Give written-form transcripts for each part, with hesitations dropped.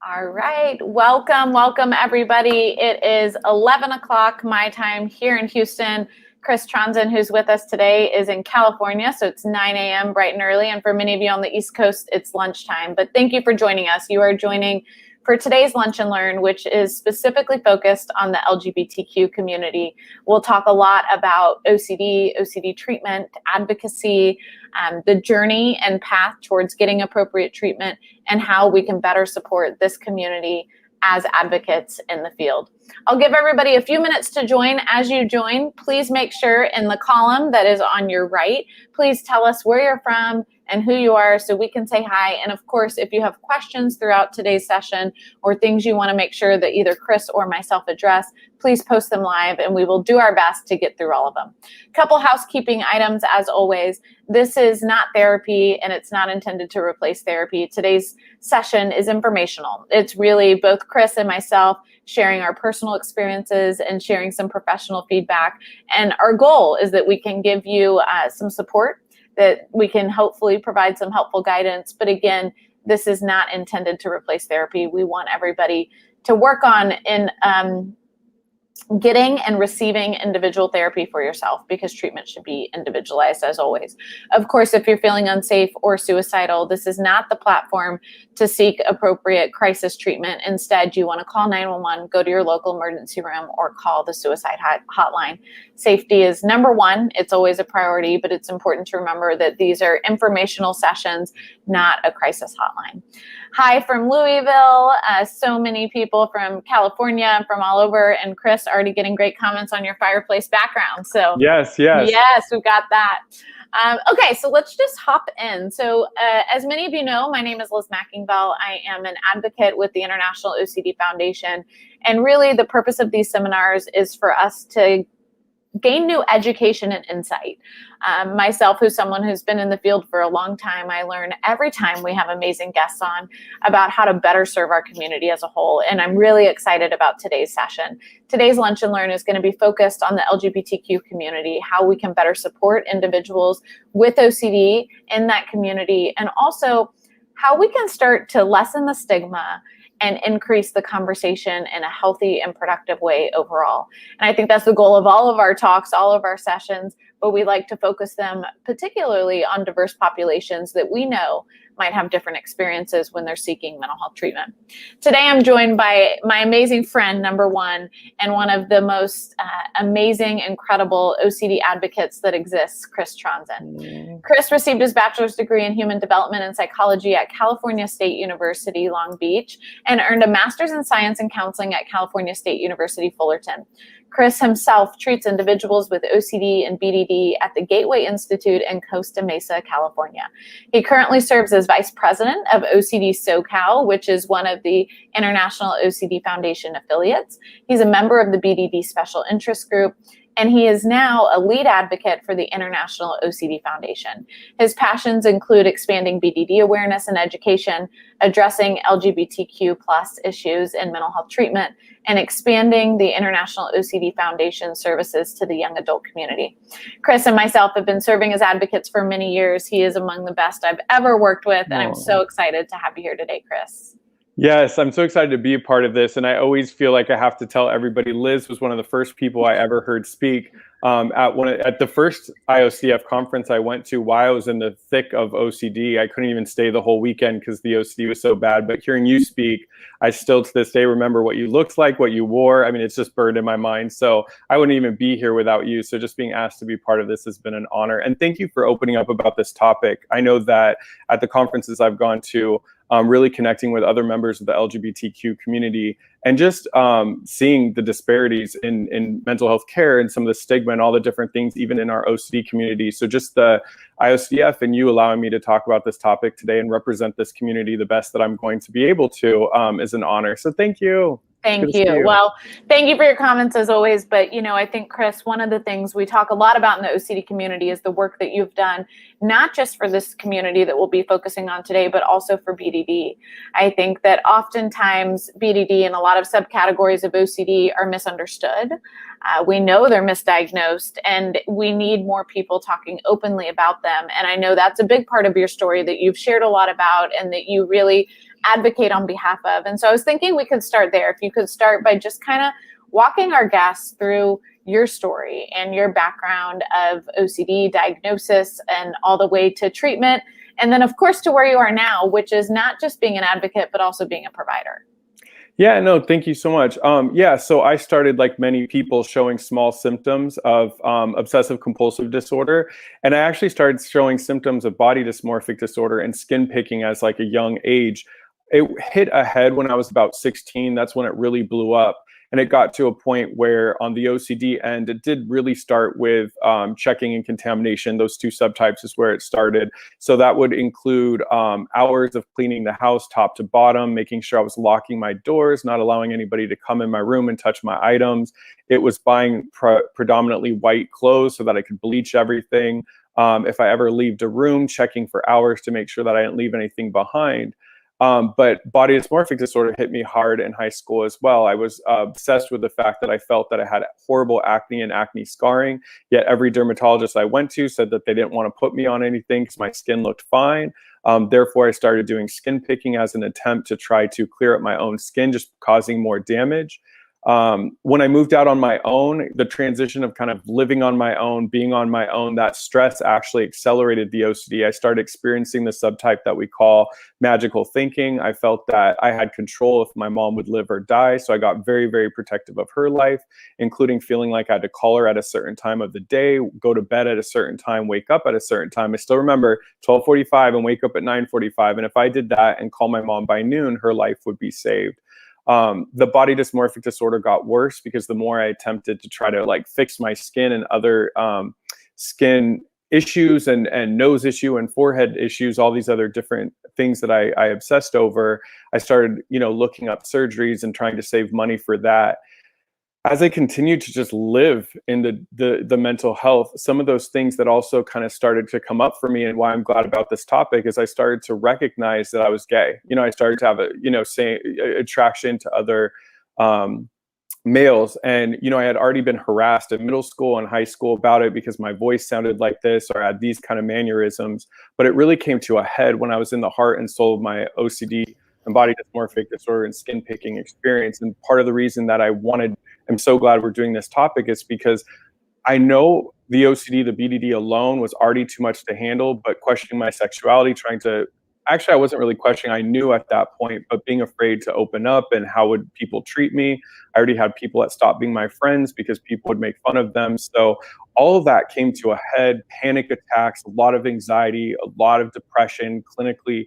All right, welcome everybody. It is 11 o'clock my time here in Houston. Chris Trondsen, who's with us today, is in California, so it's 9 a.m. bright and early, and for many of you on the East Coast, it's lunchtime. But thank you for joining us. You are joining for today's Lunch and Learn, which is specifically focused on the LGBTQ community. We'll talk a lot about OCD treatment, advocacy, the journey and path towards getting appropriate treatment, and how we can better support this community as advocates in the field. I'll give everybody a few minutes to join. As you join, please make sure in the column that is on your right, please tell us where you're from and who you are so we can say hi. And of course, if you have questions throughout today's session or things you want to make sure that either Chris or myself address, please post them live and we will do our best to get through all of them. Couple housekeeping items as always. This is not therapy and it's not intended to replace therapy. Today's session is informational. It's really both Chris and myself sharing our personal experiences and sharing some professional feedback. And our goal is that we can give you some support, that we can hopefully provide some helpful guidance. But again, this is not intended to replace therapy. We want everybody to work on getting and receiving individual therapy for yourself, because treatment should be individualized as always. Of course, if you're feeling unsafe or suicidal, this is not the platform to seek appropriate crisis treatment. Instead, you want to call 911, go to your local emergency room, or call the suicide hotline. Safety is number one. It's always a priority, but it's important to remember that these are informational sessions, not a crisis hotline. Hi from Louisville. So many people from California and from all over, and Chris already getting great comments on your fireplace background. So yes, we've got that. Okay, so let's just hop in. So as many of you know, my name is Liz McIngvale. I am an advocate with the International OCD Foundation. And really the purpose of these seminars is for us to gain new education and insight. Myself, who's someone who's been in the field for a long time, I learn every time we have amazing guests on about how to better serve our community as a whole. And I'm really excited about today's session. Today's Lunch and Learn is going to be focused on the LGBTQ community, how we can better support individuals with OCD in that community, and also how we can start to lessen the stigma and increase the conversation in a healthy and productive way overall. And I think that's the goal of all of our talks, all of our sessions, but we like to focus them particularly on diverse populations that we know might have different experiences when they're seeking mental health treatment. Today, I'm joined by my amazing friend, number one, and one of the most amazing, incredible OCD advocates that exists, Chris Trondsen. Chris received his bachelor's degree in human development and psychology at California State University, Long Beach, and earned a master's in science and counseling at California State University, Fullerton. Chris himself treats individuals with OCD and BDD at the Gateway Institute in Costa Mesa, California. He currently serves as Vice President of OCD SoCal, which is one of the International OCD Foundation affiliates. He's a member of the BDD Special Interest Group, and he is now a lead advocate for the International OCD Foundation. His passions include expanding BDD awareness and education, addressing LGBTQ+ issues in mental health treatment, and expanding the International OCD Foundation services to the young adult community. Chris and myself have been serving as advocates for many years. He is among the best I've ever worked with, and I'm so excited to have you here today, Chris. Yes, I'm so excited to be a part of this, and I always feel like I have to tell everybody, Liz was one of the first people I ever heard speak at the first IOCF conference I went to while I was in the thick of OCD. I couldn't even stay the whole weekend because the OCD was so bad, but hearing you speak, I still to this day remember what you looked like, what you wore. I mean, it's just burned in my mind, so I wouldn't even be here without you. So just being asked to be part of this has been an honor, and thank you for opening up about this topic. I know that at the conferences I've gone to, really connecting with other members of the LGBTQ community and just seeing the disparities in mental health care and some of the stigma and all the different things, even in our OCD community. So just the IOCF and you allowing me to talk about this topic today and represent this community the best that I'm going to be able to is an honor. So thank you. Thank Good to see you. you. Well, thank you for your comments as always. But, I think, Chris, one of the things we talk a lot about in the OCD community is the work that you've done, not just for this community that we'll be focusing on today, but also for BDD. I think that oftentimes BDD and a lot of subcategories of OCD are misunderstood. We know they're misdiagnosed, and we need more people talking openly about them. And I know that's a big part of your story that you've shared a lot about and that you really advocate on behalf of. And so I was thinking we could start there. If you could start by just kind of walking our guests through your story and your background of OCD diagnosis and all the way to treatment. And then, of course, to where you are now, which is not just being an advocate, but also being a provider. Yeah, no, thank you so much. So I started, like many people, showing small symptoms of obsessive compulsive disorder. And I actually started showing symptoms of body dysmorphic disorder and skin picking as like a young age. It hit a head when I was about 16. That's when it really blew up. And it got to a point where on the OCD end, it did really start with checking and contamination. Those two subtypes is where it started. So that would include hours of cleaning the house top to bottom, making sure I was locking my doors, not allowing anybody to come in my room and touch my items. It was buying predominantly white clothes so that I could bleach everything. If I ever leave the room, checking for hours to make sure that I didn't leave anything behind. But body dysmorphic disorder hit me hard in high school as well. I was obsessed with the fact that I felt that I had horrible acne and acne scarring, yet every dermatologist I went to said that they didn't want to put me on anything because my skin looked fine. Therefore, I started doing skin picking as an attempt to try to clear up my own skin, just causing more damage. When I moved out on my own, the transition of kind of living on my own, being on my own, that stress actually accelerated the OCD. I started experiencing the subtype that we call magical thinking. I felt that I had control if my mom would live or die. So I got very, very protective of her life, including feeling like I had to call her at a certain time of the day, go to bed at a certain time, wake up at a certain time. I still remember 12:45 and wake up at 9:45. And if I did that and call my mom by noon, her life would be saved. The body dysmorphic disorder got worse because the more I attempted to try to like fix my skin and other skin issues and nose issue and forehead issues, all these other different things that I obsessed over, I started, looking up surgeries and trying to save money for that. As I continued to just live in the mental health, some of those things that also kind of started to come up for me, and why I'm glad about this topic, is I started to recognize that I was gay. I started to have attraction to other males. And, I had already been harassed in middle school and high school about it because my voice sounded like this or I had these kind of mannerisms. But it really came to a head when I was in the heart and soul of my OCD and body dysmorphic disorder and skin picking experience. And part of the reason that I'm so glad we're doing this topic is because I know the OCD, the BDD alone was already too much to handle, but questioning my sexuality, actually, I wasn't really questioning. I knew at that point, but being afraid to open up and how would people treat me. I already had people that stopped being my friends because people would make fun of them. So all of that came to a head, panic attacks, a lot of anxiety, a lot of depression, clinically,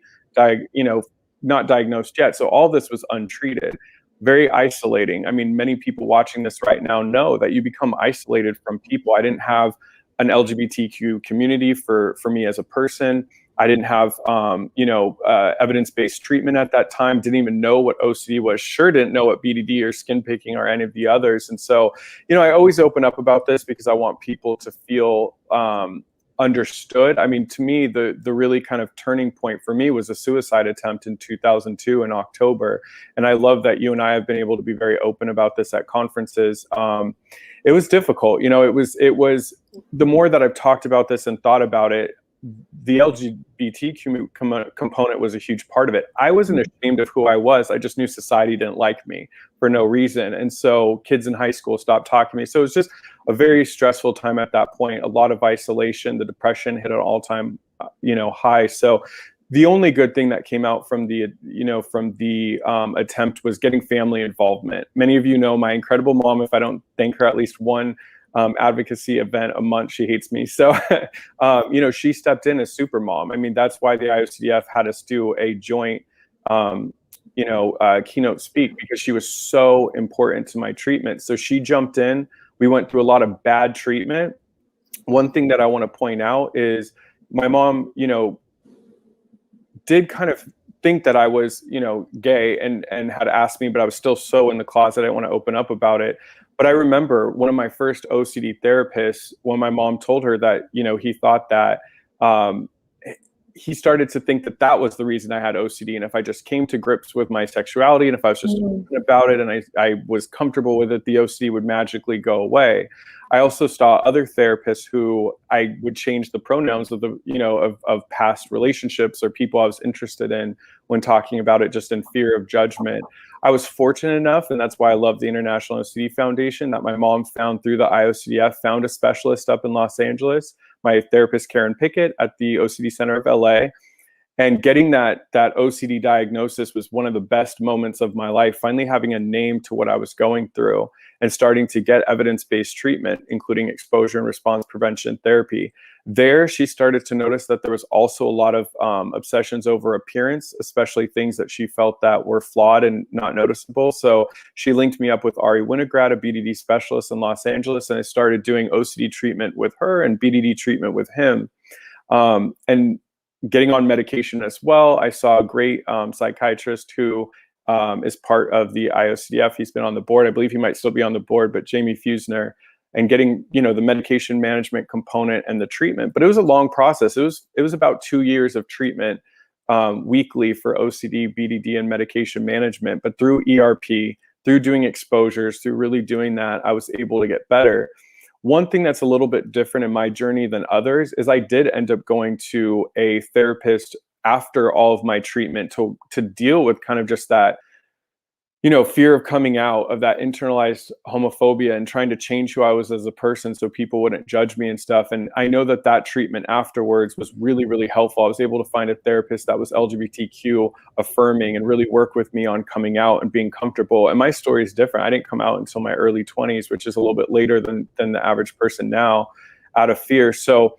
not diagnosed yet. So all this was untreated. Very isolating. I mean, many people watching this right now know that you become isolated from people. I didn't have an LGBTQ community for me as a person. I didn't have, evidence-based treatment at that time. Didn't even know what OCD was. Sure didn't know what BDD or skin picking or any of the others. And so, I always open up about this because I want people to feel understood. I mean, to me, the really kind of turning point for me was a suicide attempt in 2002 in October. And I love that you and I have been able to be very open about this at conferences. It was difficult. It was the more that I've talked about this and thought about it, the LGBTQ component was a huge part of it. I wasn't ashamed of who I was. I just knew society didn't like me for no reason. And so kids in high school stopped talking to me. So it was just a very stressful time at that point, a lot of isolation. The depression hit an all-time, high. So the only good thing that came out from the attempt was getting family involvement. Many of you know my incredible mom. If I don't thank her at least one advocacy event a month, she hates me. So, she stepped in as super mom. I mean, that's why the IOCDF had us do a joint, keynote speak, because she was so important to my treatment. So she jumped in. We went through a lot of bad treatment. One thing that I want to point out is my mom, did kind of think that I was, gay and had asked me, but I was still so in the closet, I didn't want to open up about it. But I remember one of my first OCD therapists, when my mom told her that, he thought that, he started to think that that was the reason I had OCD. And if I just came to grips with my sexuality, and if I was just open about it, and I was comfortable with it, the OCD would magically go away. I also saw other therapists who I would change the pronouns of of past relationships or people I was interested in when talking about it, just in fear of judgment. I was fortunate enough, and that's why I love the International OCD Foundation, that my mom found through the IOCDF, found a specialist up in Los Angeles, my therapist, Karen Pickett, at the OCD Center of LA. And getting that OCD diagnosis was one of the best moments of my life, finally having a name to what I was going through and starting to get evidence-based treatment, including exposure and response prevention therapy. There, she started to notice that there was also a lot of obsessions over appearance, especially things that she felt that were flawed and not noticeable. So she linked me up with Ari Winograd, a BDD specialist in Los Angeles, and I started doing OCD treatment with her and BDD treatment with him. And getting on medication as well. I saw a great psychiatrist who is part of the IOCDF. He's been on the board. I believe he might still be on the board, but Jamie Fusner, and getting, the medication management component and the treatment. But it was a long process. It was about 2 years of treatment weekly for OCD, BDD, and medication management. But through ERP, through doing exposures, through really doing that, I was able to get better. One thing that's a little bit different in my journey than others is I did end up going to a therapist after all of my treatment to deal with kind of just that, fear of coming out, of that internalized homophobia, and trying to change who I was as a person so people wouldn't judge me and stuff. And I know that treatment afterwards was really, really helpful. I was able to find a therapist that was LGBTQ affirming and really work with me on coming out and being comfortable. And my story is different. I didn't come out until my early 20s, which is a little bit later than the average person now, out of fear. So,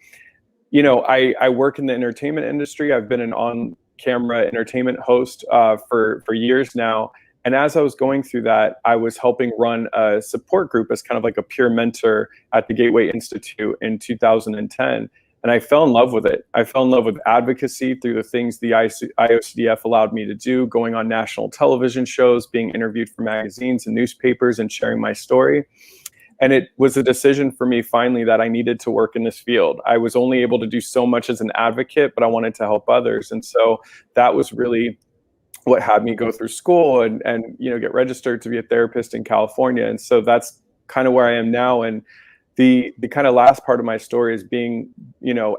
I work in the entertainment industry. I've been an on-camera entertainment host for years now. And as I was going through that, I was helping run a support group as kind of like a peer mentor at the Gateway Institute in 2010. And I fell in love with it. I fell in love with advocacy through the things the IOCDF allowed me to do, going on national television shows, being interviewed for magazines and newspapers, and sharing my story. And it was a decision for me finally that I needed to work in this field. I was only able to do so much as an advocate, but I wanted to help others. And so that was really what had me go through school and get registered to be a therapist in California. And so that's kind of where I am now. And the kind of last part of my story is being,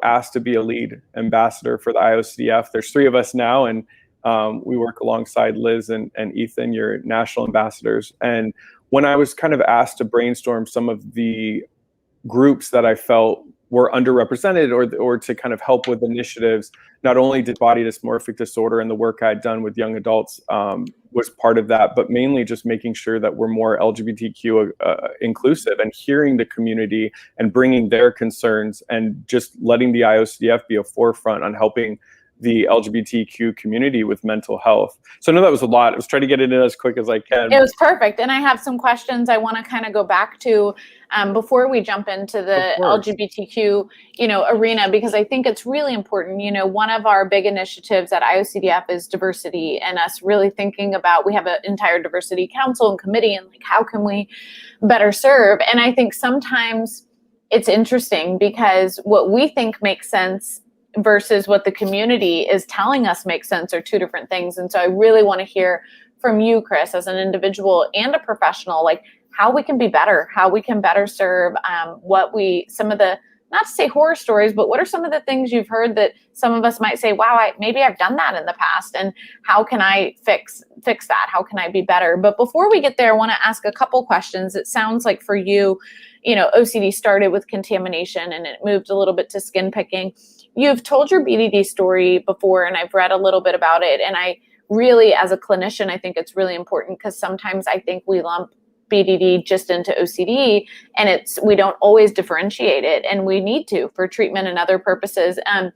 asked to be a lead ambassador for the IOCDF. There's 3 of us now, and we work alongside Liz and Ethan, your national ambassadors. And when I was kind of asked to brainstorm some of the groups that I felt were underrepresented or to kind of help with initiatives, not only did body dysmorphic disorder and the work I'd done with young adults was part of that, but mainly just making sure that we're more LGBTQ inclusive and hearing the community and bringing their concerns and just letting the IOCDF be a forefront on helping the LGBTQ community with mental health. So I know that was a lot. I was trying to get it in as quick as I can. It was perfect. And I have some questions I want to kind of go back to before we jump into the LGBTQ, arena, because I think it's really important. One of our big initiatives at IOCDF is diversity, and us really thinking about, we have an entire diversity council and committee, and like, how can we better serve? And I think sometimes it's interesting because what we think makes sense versus what the community is telling us makes sense are 2 different things. And so I really want to hear from you, Chris, as an individual and a professional, like how we can be better, how we can better serve, some of the, not to say horror stories, but what are some of the things you've heard that some of us might say, wow, maybe I've done that in the past, and how can I fix that? How can I be better? But before we get there, I want to ask a couple questions. It sounds like for you, OCD started with contamination and it moved a little bit to skin picking. You've told your BDD story before, and I've read a little bit about it. And I really, as a clinician, I think it's really important because sometimes I think we lump BDD just into OCD, and we don't always differentiate it, and we need to for treatment and other purposes. And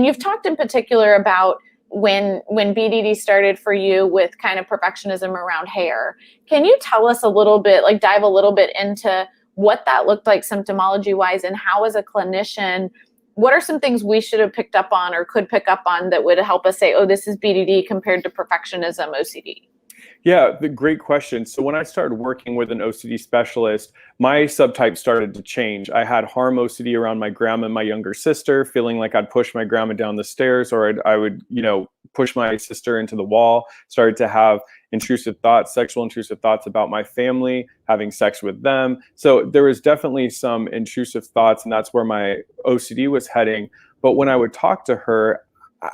you've talked in particular about when BDD started for you with kind of perfectionism around hair. Can you tell us a little bit, like dive a little bit into what that looked like symptomology wise, and how as a clinician what are some things we should have picked up on or could pick up on that would help us say, oh, this is BDD compared to perfectionism OCD? Yeah, the great question. So when I started working with an OCD specialist, my subtype started to change. I had harm OCD around my grandma and my younger sister, feeling like I'd push my grandma down the stairs, or I would, push my sister into the wall. Started to have intrusive thoughts, sexual intrusive thoughts about my family, having sex with them. So there was definitely some intrusive thoughts, and that's where my OCD was heading. But when I would talk to her,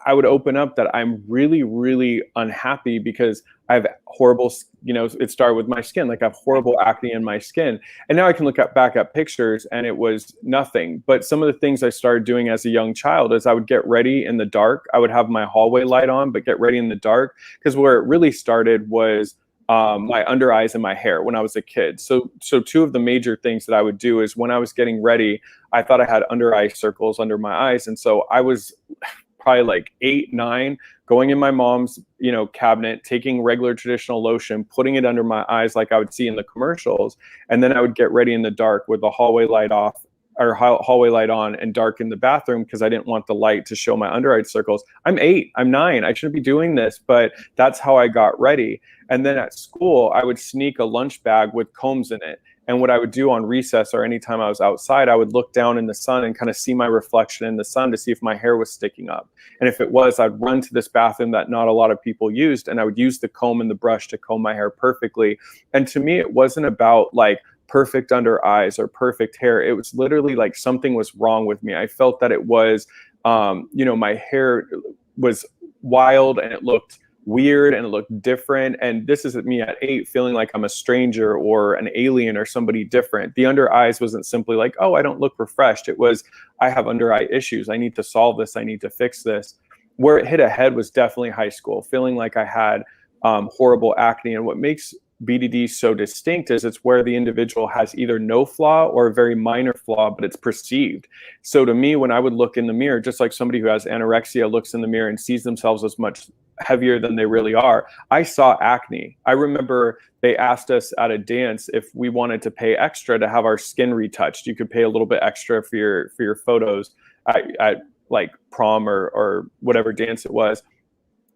I would open up that I'm really, really unhappy because I have horrible, it started with my skin. Like I have horrible acne in my skin. And now I can look back at pictures and it was nothing. But some of the things I started doing as a young child is I would get ready in the dark. I would have my hallway light on, but get ready in the dark. Because where it really started was my under eyes and my hair when I was a kid. So two of the major things that I would do is when I was getting ready, I thought I had under eye circles under my eyes. And so I was probably like 8, 9, going in my mom's, cabinet, taking regular traditional lotion, putting it under my eyes like I would see in the commercials. And then I would get ready in the dark with the hallway light off or hallway light on and darken the bathroom because I didn't want the light to show my under eye circles. I'm 8, I'm 9, I shouldn't be doing this, but that's how I got ready. And then at school, I would sneak a lunch bag with combs in it. And what I would do on recess or anytime I was outside, I would look down in the sun and kind of see my reflection in the sun to see if my hair was sticking up. And if it was, I'd run to this bathroom that not a lot of people used, and I would use the comb and the brush to comb my hair perfectly. And to me, it wasn't about like perfect under eyes or perfect hair. It was literally like something was wrong with me. I felt that it was, my hair was wild and it looked weird and it looked different. And this is me at 8 feeling like I'm a stranger or an alien or somebody different. The under eyes wasn't simply like, oh, I don't look refreshed. It was, I have under eye issues. I need to solve this. I need to fix this. Where it hit a head was definitely high school, feeling like I had horrible acne. And what makes BDD so distinct is it's where the individual has either no flaw or a very minor flaw, but it's perceived. So to me, when I would look in the mirror, just like somebody who has anorexia looks in the mirror and sees themselves as much heavier than they really are, I saw acne. I remember they asked us at a dance if we wanted to pay extra to have our skin retouched. You could pay a little bit extra for your photos at like prom or whatever dance it was.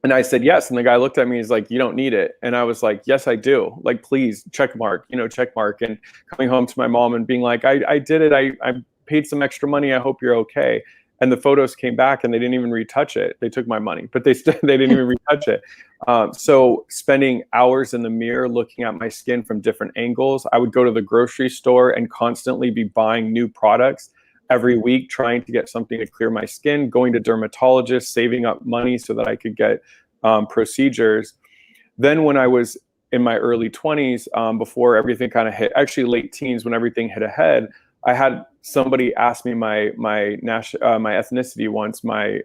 And I said, yes. And the guy looked at me, he's like, you don't need it. And I was like, yes, I do. Like, please, check mark. And coming home to my mom and being like, I did it. I paid some extra money. I hope you're okay. And the photos came back and they didn't even retouch it. They took my money, but they didn't even retouch it. So spending hours in the mirror looking at my skin from different angles, I would go to the grocery store and constantly be buying new products every week, trying to get something to clear my skin, going to dermatologists, saving up money so that I could get procedures. Then when I was in my early 20s, before everything kind of hit, actually late teens, when everything hit ahead, I had somebody ask me my ethnicity once, my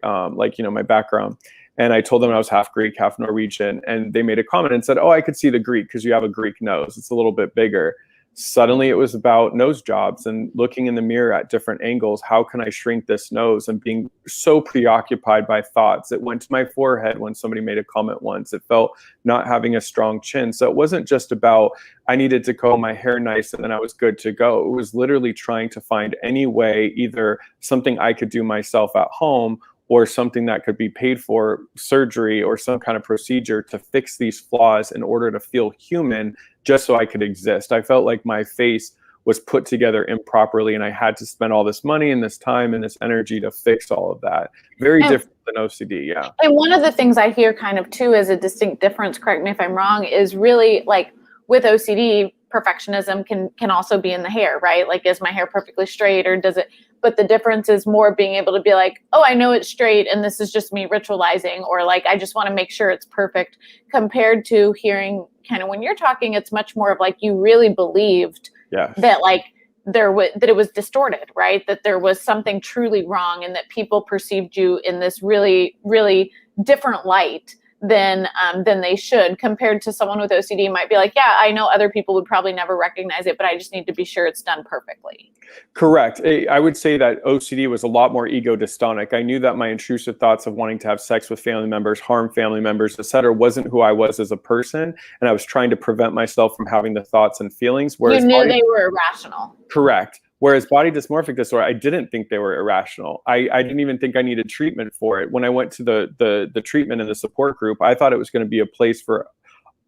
background. And I told them I was half Greek, half Norwegian. And they made a comment and said, oh, I could see the Greek because you have a Greek nose. It's a little bit bigger. Suddenly it was about nose jobs and looking in the mirror at different angles. How can I shrink this nose? And being so preoccupied by thoughts. It went to my forehead when somebody made a comment once. It felt not having a strong chin. So it wasn't just about I needed to comb my hair nice and then I was good to go. It was literally trying to find any way, either something I could do myself at home or something that could be paid for, surgery or some kind of procedure to fix these flaws in order to feel human, just so I could exist. I felt like my face was put together improperly and I had to spend all this money and this time and this energy to fix all of that. Very different than OCD, yeah. And one of the things I hear kind of too as a distinct difference, correct me if I'm wrong, is really like with OCD, perfectionism can also be in the hair, right? Like, is my hair perfectly straight or does it? But the difference is more being able to be like, oh, I know it's straight and this is just me ritualizing, or like, I just want to make sure it's perfect, compared to hearing kind of when you're talking, it's much more of like, you really believed that like that it was distorted, right? That there was something truly wrong and that people perceived you in this really, really different light than they should, compared to someone with OCD might be like, yeah, I know other people would probably never recognize it, but I just need to be sure it's done perfectly. Correct. I would say that OCD was a lot more ego dystonic. I knew that my intrusive thoughts of wanting to have sex with family members, harm family members, etc., wasn't who I was as a person, and I was trying to prevent myself from having the thoughts and feelings. Whereas you knew they were irrational. Correct. Whereas body dysmorphic disorder, I didn't think they were irrational. I didn't even think I needed treatment for it. When I went to the treatment and the support group, I thought it was going to be a place for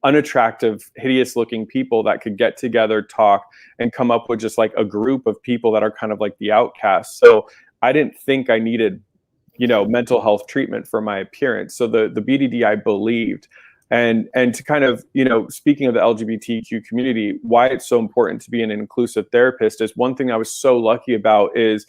unattractive, hideous looking people that could get together, talk, and come up with just like a group of people that are kind of like the outcasts. So I didn't think I needed, mental health treatment for my appearance. So the BDD I believed. And to kind of, speaking of the LGBTQ community, why it's so important to be an inclusive therapist is one thing I was so lucky about is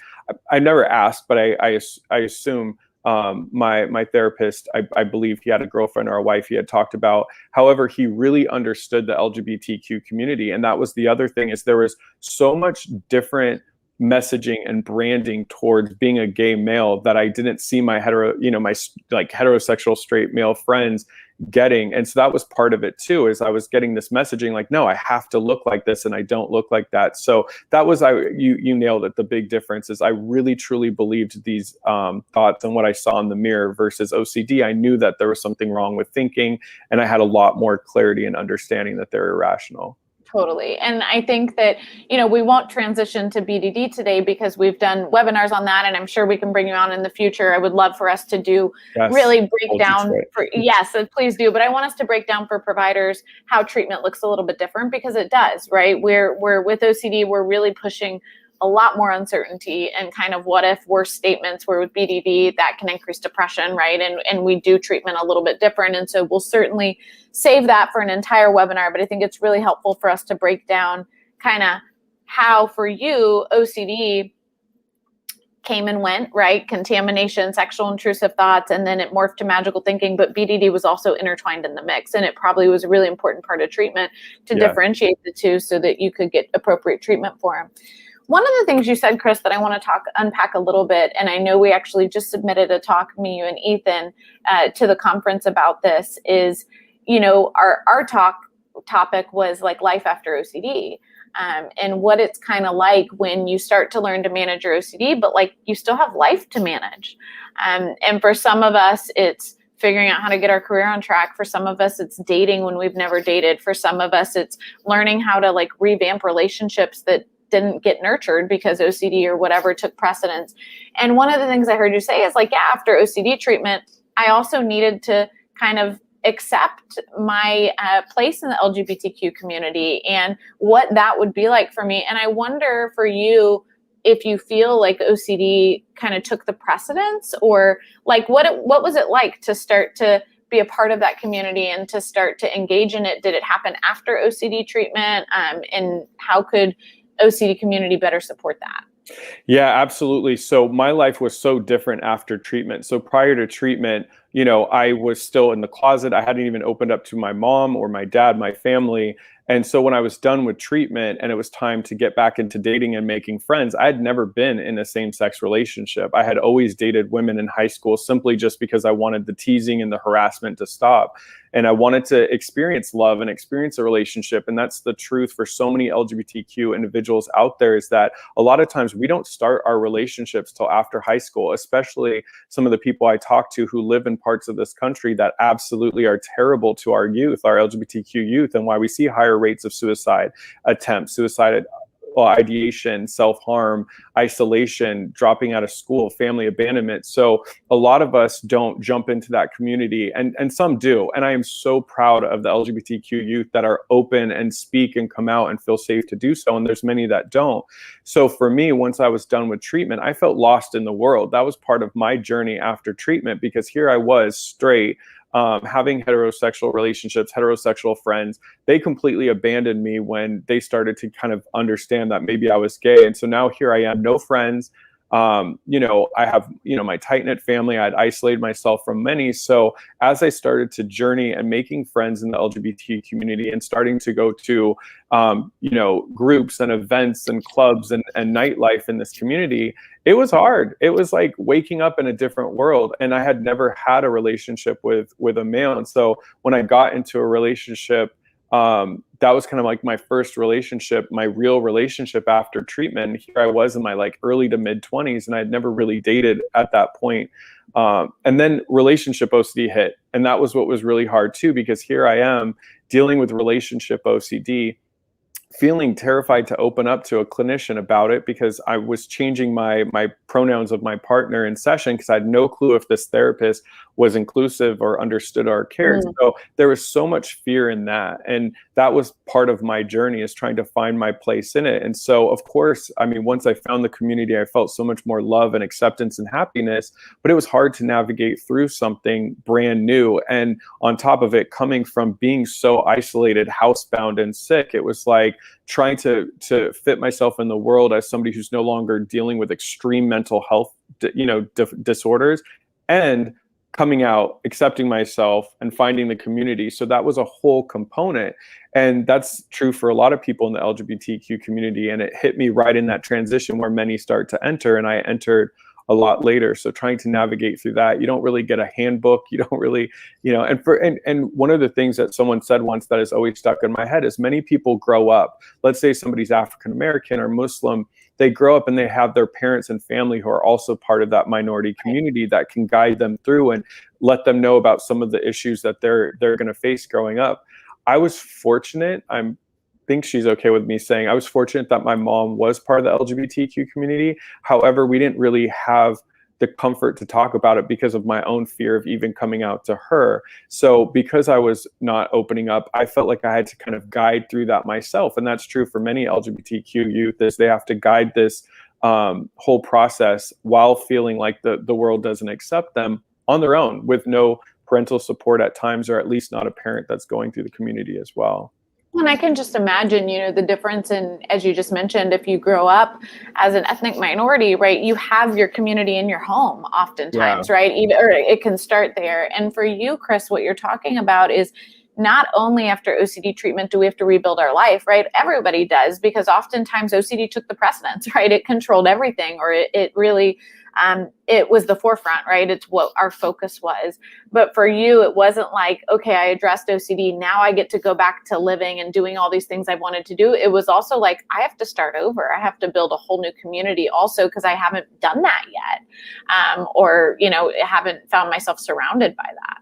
I never asked, but I assume my therapist, I believe he had a girlfriend or a wife he had talked about. However, he really understood the LGBTQ community. And that was the other thing, is there was so much different messaging and branding towards being a gay male that I didn't see my heterosexual straight male friends getting. And so that was part of it too, is I was getting this messaging like, no, I have to look like this and I don't look like that. So that was, you nailed it. The big difference is I really truly believed these thoughts and what I saw in the mirror versus OCD. I knew that there was something wrong with thinking, and I had a lot more clarity and understanding that they're irrational. Totally. And I think that, we won't transition to BDD today because we've done webinars on that, and I'm sure we can bring you on in the future. I would love for us to do really break down yes, please do. But I want us to break down for providers how treatment looks a little bit different, because it does, right? We're with OCD, we're really pushing a lot more uncertainty and kind of what if worse statements, where with BDD that can increase depression, right? And we do treatment a little bit different. And so we'll certainly save that for an entire webinar, but I think it's really helpful for us to break down kind of how for you OCD came and went, right? Contamination, sexual intrusive thoughts, and then it morphed to magical thinking, but BDD was also intertwined in the mix. And it probably was a really important part of treatment to differentiate the two so that you could get appropriate treatment for them. One of the things you said, Chris, that I want to unpack a little bit, and I know we actually just submitted a talk, me, you, and Ethan, to the conference about this, is, our topic was like life after OCD, and what it's kind of like when you start to learn to manage your OCD, but like you still have life to manage. And for some of us, it's figuring out how to get our career on track. For some of us, it's dating when we've never dated. For some of us, it's learning how to like revamp relationships that didn't get nurtured because OCD or whatever took precedence. And one of the things I heard you say is like, after OCD treatment, I also needed to kind of accept my place in the LGBTQ community and what that would be like for me. And I wonder for you, if you feel like OCD kind of took the precedence, or like what was it like to start to be a part of that community and to start to engage in it? Did it happen after OCD treatment? And how could OCD community better support that? Yeah, absolutely. So my life was so different after treatment. So prior to treatment, I was still in the closet. I hadn't even opened up to my mom or my dad, my family. And so when I was done with treatment and it was time to get back into dating and making friends, I had never been in a same-sex relationship. I had always dated women in high school simply just because I wanted the teasing and the harassment to stop. And I wanted to experience love and experience a relationship. And that's the truth for so many LGBTQ individuals out there, is that a lot of times we don't start our relationships till after high school, especially some of the people I talk to who live in parts of this country that absolutely are terrible to our youth, our LGBTQ youth, and why we see higher rates of suicide attempts, ideation, self-harm, isolation, dropping out of school, family abandonment. So a lot of us don't jump into that community, and some do. And I am so proud of the LGBTQ youth that are open and speak and come out and feel safe to do so. And there's many that don't. So for me, once I was done with treatment, I felt lost in the world. That was part of my journey after treatment, because here I was straight, having heterosexual relationships, heterosexual friends. They completely abandoned me when they started to kind of understand that maybe I was gay. And so now here I am, no friends. I have, my tight-knit family. I'd isolated myself from many. So as I started to journey and making friends in the LGBT community and starting to go to, groups and events and clubs and nightlife in this community, it was hard. It was like waking up in a different world. And I had never had a relationship with a male. And so when I got into a relationship, that was kind of like my first relationship, my real relationship after treatment. Here I was in my like early to mid 20s, and I had never really dated at that point. And then relationship OCD hit. And that was what was really hard too, because here I am dealing with relationship OCD. feeling terrified to open up to a clinician about it because I was changing my pronouns of my partner in session because I had no clue if this therapist was inclusive or understood our care. So there was so much fear in that. And that was part of my journey, is trying to find my place in it. And so, of course, I mean, once I found the community, I felt so much more love and acceptance and happiness, but it was hard to navigate through something brand new. And on top of it, coming from being so isolated, housebound and sick, it was like trying to fit myself in the world as somebody who's no longer dealing with extreme mental health, disorders, and coming out, accepting myself, and finding the community. So that was a whole component. And that's true for a lot of people in the LGBTQ community. And it hit me right in that transition where many start to enter, and I entered a lot later. So trying to navigate through that, you don't really get a handbook. You don't really, and one of the things that someone said once that has always stuck in my head is many people grow up, let's say somebody's African-American or Muslim, they grow up and they have their parents and family who are also part of that minority community that can guide them through and let them know about some of the issues that they're going to face growing up. I was fortunate. I think she's okay with me saying I was fortunate that my mom was part of the LGBTQ community. However, we didn't really have the comfort to talk about it because of my own fear of even coming out to her. So because I was not opening up, I felt like I had to kind of guide through that myself. And that's true for many LGBTQ youth, is they have to guide this whole process while feeling like the world doesn't accept them on their own, with no parental support at times, or at least not a parent that's going through the community as well. And I can just imagine, the difference in, as you just mentioned, if you grow up as an ethnic minority, right, you have your community in your home oftentimes, right? Or it can start there. And for you, Chris, what you're talking about is not only after OCD treatment do we have to rebuild our life, right? Everybody does, because oftentimes OCD took the precedence, right? It controlled everything, or it really, it was the forefront, right? It's what our focus was. But for you, it wasn't like, okay, I addressed OCD, now I get to go back to living and doing all these things I wanted to do. It was also like, I have to start over. I have to build a whole new community also, because I haven't done that yet. Or, haven't found myself surrounded by that.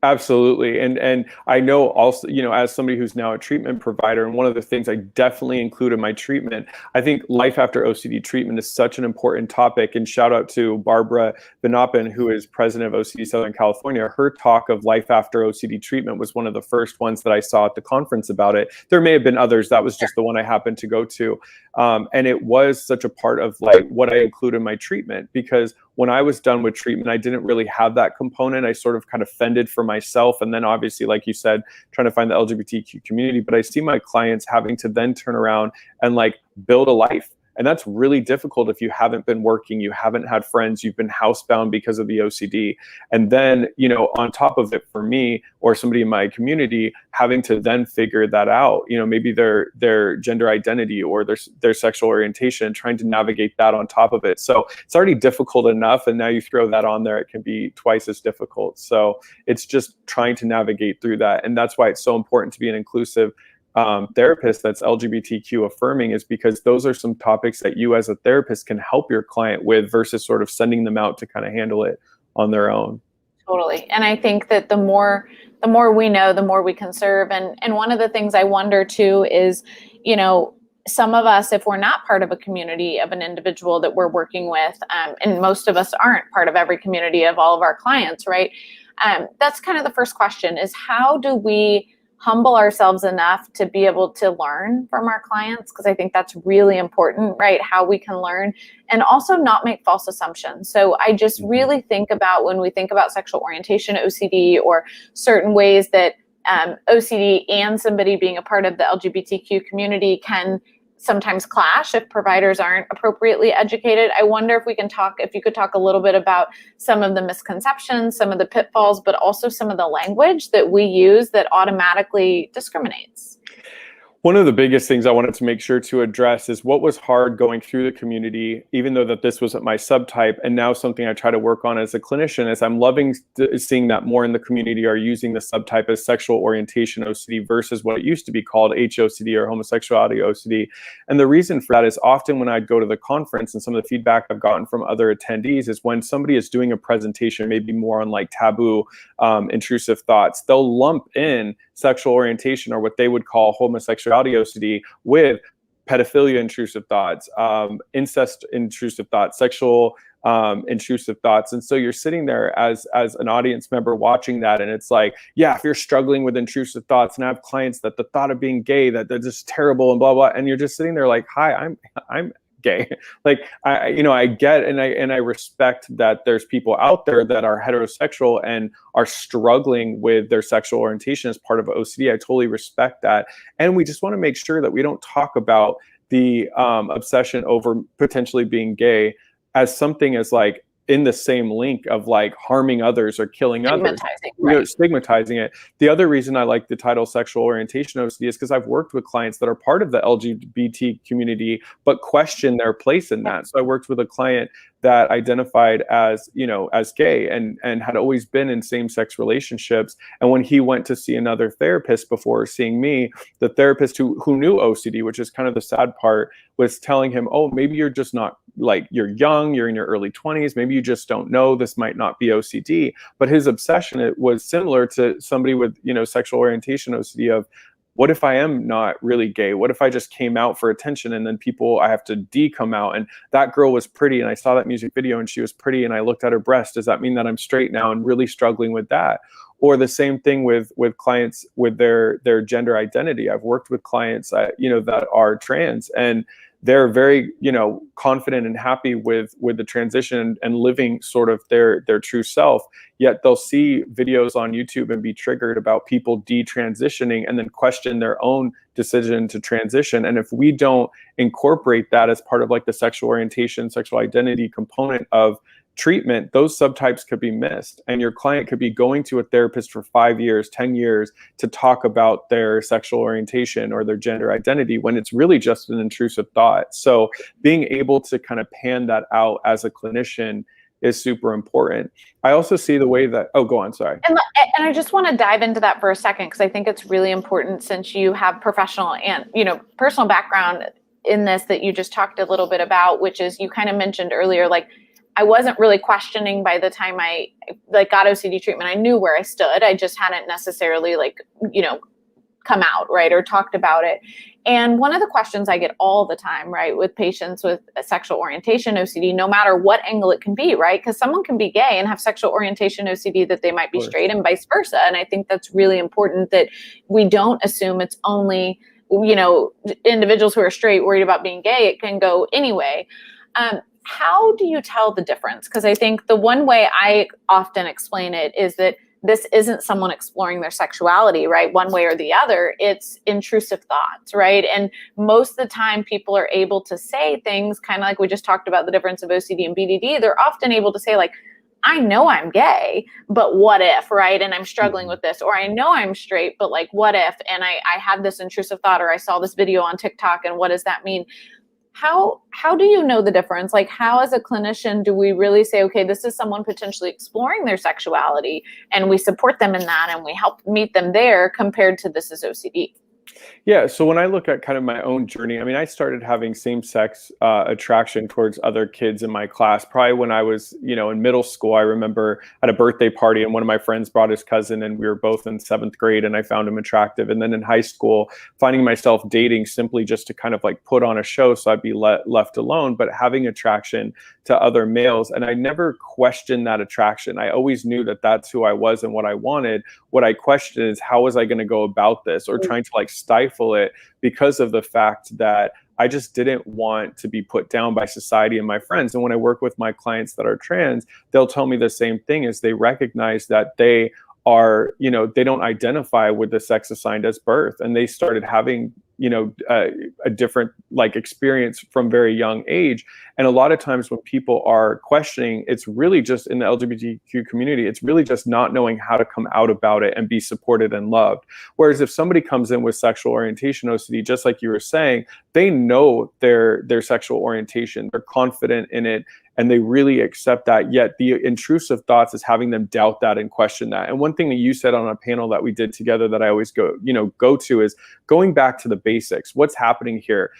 Absolutely. And I know also, as somebody who's now a treatment provider, and one of the things I definitely include in my treatment, I think life after OCD treatment is such an important topic. And shout out to Barbara Vinopin, who is president of OCD Southern California. Her talk of life after OCD treatment was one of the first ones that I saw at the conference about it. There may have been others. That was just the one I happened to go to. And it was such a part of like what I include in my treatment, because when I was done with treatment, I didn't really have that component. I sort of kind of fended for myself. And then obviously, like you said, trying to find the LGBTQ community. But I see my clients having to then turn around and like build a life. And that's really difficult if you haven't been working, you haven't had friends, you've been housebound because of the OCD. And then, on top of it, for me or somebody in my community, having to then figure that out, maybe their gender identity or their sexual orientation, trying to navigate that on top of it. So it's already difficult enough. And now you throw that on there, it can be twice as difficult. So it's just trying to navigate through that. And that's why it's so important to be an inclusive therapist that's LGBTQ affirming, is because those are some topics that you as a therapist can help your client with, versus sort of sending them out to kind of handle it on their own. Totally. And I think that the more we know, the more we can serve. And one of the things I wonder too is, some of us, if we're not part of a community of an individual that we're working with, and most of us aren't part of every community of all of our clients, right? That's kind of the first question, is how do we humble ourselves enough to be able to learn from our clients? Because I think that's really important, right? How we can learn, and also not make false assumptions. So I just really think about, when we think about sexual orientation, OCD, or certain ways that OCD and somebody being a part of the LGBTQ community can sometimes clash if providers aren't appropriately educated. I wonder if you could talk a little bit about some of the misconceptions, some of the pitfalls, but also some of the language that we use that automatically discriminates. One of the biggest things I wanted to make sure to address is what was hard going through the community, even though that this wasn't my subtype, and now something I try to work on as a clinician, is I'm loving seeing that more in the community are using the subtype as sexual orientation OCD versus what it used to be called HOCD, or homosexuality OCD. And the reason for that is often when I'd go to the conference, and some of the feedback I've gotten from other attendees is when somebody is doing a presentation, maybe more on like taboo, intrusive thoughts, they'll lump in sexual orientation, or what they would call homosexuality OCD, with pedophilia intrusive thoughts, incest intrusive thoughts, sexual intrusive thoughts. And so you're sitting there as an audience member watching that, and it's like, yeah, if you're struggling with intrusive thoughts, and I have clients that the thought of being gay, that they're just terrible and blah blah, and you're just sitting there like, hi, I'm gay. Like, I get, and I respect that there's people out there that are heterosexual and are struggling with their sexual orientation as part of OCD. I totally respect that. And we just want to make sure that we don't talk about the obsession over potentially being gay as something as like in the same link of like harming others or killing others, right. Stigmatizing it. The other reason I like the title sexual orientation OCD is because I've worked with clients that are part of the LGBT community, but question their place in that. So I worked with a client that identified as, as gay and had always been in same-sex relationships. And when he went to see another therapist before seeing me, the therapist who knew OCD, which is kind of the sad part, was telling him, oh, maybe you're just not, like, you're young, you're in your early 20s, maybe you just don't know, this might not be OCD. But his obsession, it was similar to somebody with, sexual orientation OCD of, what if I am not really gay? What if I just came out for attention and then I have to come out, and that girl was pretty and I saw that music video and she was pretty and I looked at her breast. Does that mean that I'm straight now? And really struggling with that. Or the same thing with clients with their gender identity. I've worked with clients, that are trans, and they're very, confident and happy with the transition and living sort of their true self. Yet they'll see videos on YouTube and be triggered about people detransitioning and then question their own decision to transition. And if we don't incorporate that as part of like the sexual orientation, sexual identity component of treatment, those subtypes could be missed. And your client could be going to a therapist for 5 years, 10 years to talk about their sexual orientation or their gender identity when it's really just an intrusive thought. So being able to kind of pan that out as a clinician is super important. I also see the way that, oh, go on, sorry. And I just want to dive into that for a second, because I think it's really important, since you have professional and, personal background in this that you just talked a little bit about, which is, you kind of mentioned earlier, like, I wasn't really questioning by the time I got OCD treatment. I knew where I stood. I just hadn't necessarily come out, right, or talked about it. And one of the questions I get all the time, right, with patients with a sexual orientation OCD, no matter what angle it can be, right, because someone can be gay and have sexual orientation OCD that they might be straight, and vice versa. And I think that's really important, that we don't assume it's only, individuals who are straight worried about being gay. It can go anyway. How do you tell the difference? Because I think the one way I often explain it is that this isn't someone exploring their sexuality, right? One way or the other, it's intrusive thoughts, right? And most of the time people are able to say things kind of like we just talked about the difference of OCD and BDD. They're often able to say like, I know I'm gay, but what if, right? And I'm struggling with this, or I know I'm straight, but like, what if? And I had this intrusive thought, or I saw this video on TikTok, and what does that mean? How do you know the difference? Like, how as a clinician do we really say, okay, this is someone potentially exploring their sexuality, and we support them in that and we help meet them there, compared to this is OCD? Yeah, so when I look at kind of my own journey, I mean, I started having same-sex attraction towards other kids in my class probably when I was, in middle school. I remember at a birthday party, and one of my friends brought his cousin, and we were both in 7th grade, and I found him attractive. And then in high school, finding myself dating simply just to kind of like put on a show so I'd be left alone, but having attraction to other males. And I never questioned that attraction. I always knew that that's who I was and what I wanted. What I questioned is, how was I going to go about this, or trying to like stifle it, because of the fact that I just didn't want to be put down by society and my friends. And when I work with my clients that are trans, they'll tell me the same thing, is they recognize that they are, they don't identify with the sex assigned as birth, and they started having, a different like experience from very young age. And a lot of times when people are questioning, it's really just in the LGBTQ community, it's really just not knowing how to come out about it and be supported and loved. Whereas if somebody comes in with sexual orientation OCD, just like you were saying, they know their sexual orientation, they're confident in it, and they really accept that, yet the intrusive thoughts is having them doubt that and question that. And one thing that you said on a panel that we did together that I always go to is going back to the basics. What's happening here?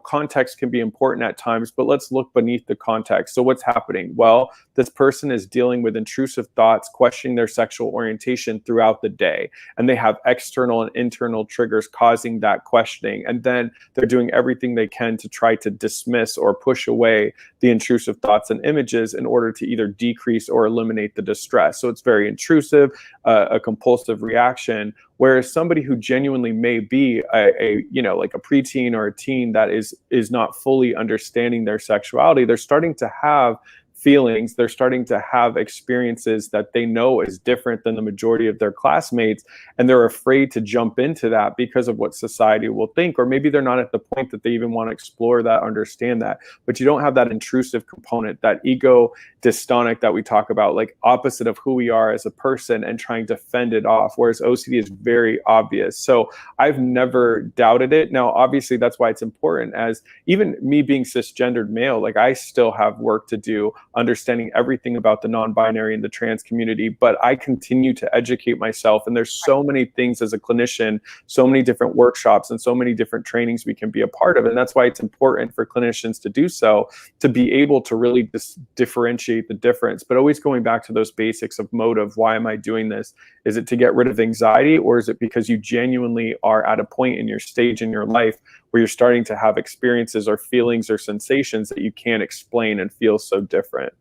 Context can be important at times, but let's look beneath the context. So what's happening? Well, this person is dealing with intrusive thoughts, questioning their sexual orientation throughout the day, and they have external and internal triggers causing that questioning, and then they're doing everything they can to try to dismiss or push away the intrusive thoughts and images in order to either decrease or eliminate the distress. So it's very intrusive, a compulsive reaction. Whereas somebody who genuinely may be like a preteen or a teen that is not fully understanding their sexuality, they're starting to have feelings, they're starting to have experiences that they know is different than the majority of their classmates, and they're afraid to jump into that because of what society will think, or maybe they're not at the point that they even want to explore that, understand that. But you don't have that intrusive component, that ego dystonic that we talk about, like opposite of who we are as a person and trying to fend it off, whereas OCD is very obvious. So I've never doubted it. Now, obviously, that's why it's important, as even me being cisgendered male, like I still have work to do understanding everything about the non-binary and the trans community, but I continue to educate myself. And there's so many things as a clinician, so many different workshops and so many different trainings we can be a part of. And that's why it's important for clinicians to do so, to be able to really differentiate the difference, but always going back to those basics of motive. Why am I doing this? Is it to get rid of anxiety, or is it because you genuinely are at a point in your stage in your life where you're starting to have experiences or feelings or sensations that you can't explain and feel so different?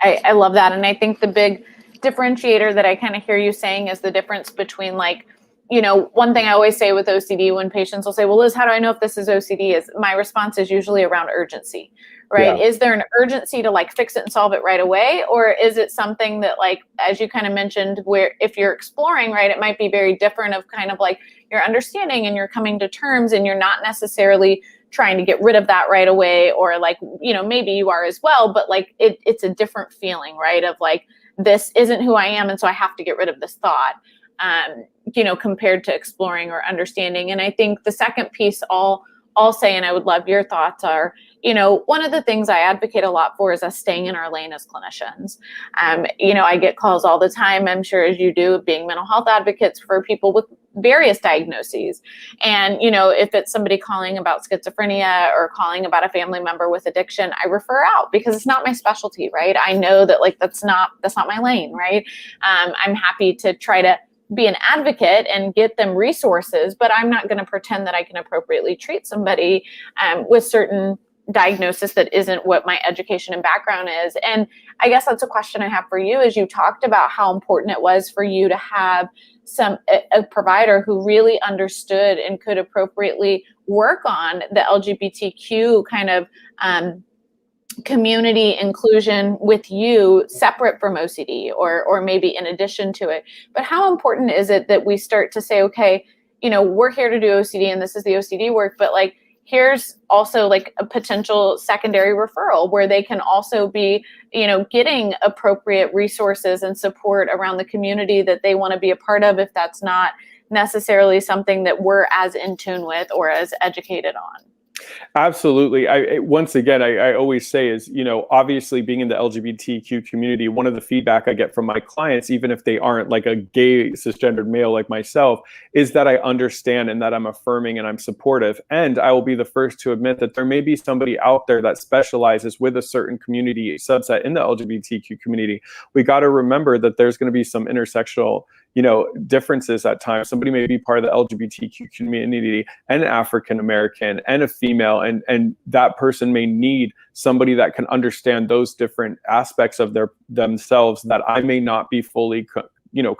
I love that. And I think the big differentiator that I kind of hear you saying is the difference between, like, one thing I always say with OCD when patients will say, well, Liz, how do I know if this is OCD? Is my response is usually around urgency, right? Yeah. Is there an urgency to like fix it and solve it right away? Or is it something that, like, as you kind of mentioned, where if you're exploring, right, it might be very different of kind of like you're understanding and you're coming to terms and you're not necessarily trying to get rid of that right away, or like, maybe you are as well, but like it's a different feeling, right? Of like, this isn't who I am, and so I have to get rid of this thought, compared to exploring or understanding. And I think the second piece I'll say, and I would love your thoughts, are, one of the things I advocate a lot for is us staying in our lane as clinicians. I get calls all the time, I'm sure as you do, being mental health advocates for people with various diagnoses. And, if it's somebody calling about schizophrenia or calling about a family member with addiction, I refer out because it's not my specialty, right? I know that like, that's not my lane, right? I'm happy to try to be an advocate and get them resources, but I'm not going to pretend that I can appropriately treat somebody with certain diagnosis that isn't what my education and background is. And I guess that's a question I have for you, is you talked about how important it was for you to have a provider who really understood and could appropriately work on the LGBTQ kind of community inclusion with you, separate from OCD or maybe in addition to it. But how important is it that we start to say, okay, we're here to do OCD and this is the OCD work, but like, here's also like a potential secondary referral where they can also be, getting appropriate resources and support around the community that they want to be a part of, if that's not necessarily something that we're as in tune with or as educated on. Absolutely. Once again, I always say is, obviously being in the LGBTQ community, one of the feedback I get from my clients, even if they aren't like a gay cisgendered male like myself, is that I understand and that I'm affirming and I'm supportive. And I will be the first to admit that there may be somebody out there that specializes with a certain community subset in the LGBTQ community. We got to remember that there's going to be some intersectional differences at times. Somebody may be part of the LGBTQ community and African American and a female, and that person may need somebody that can understand those different aspects of themselves that I may not be fully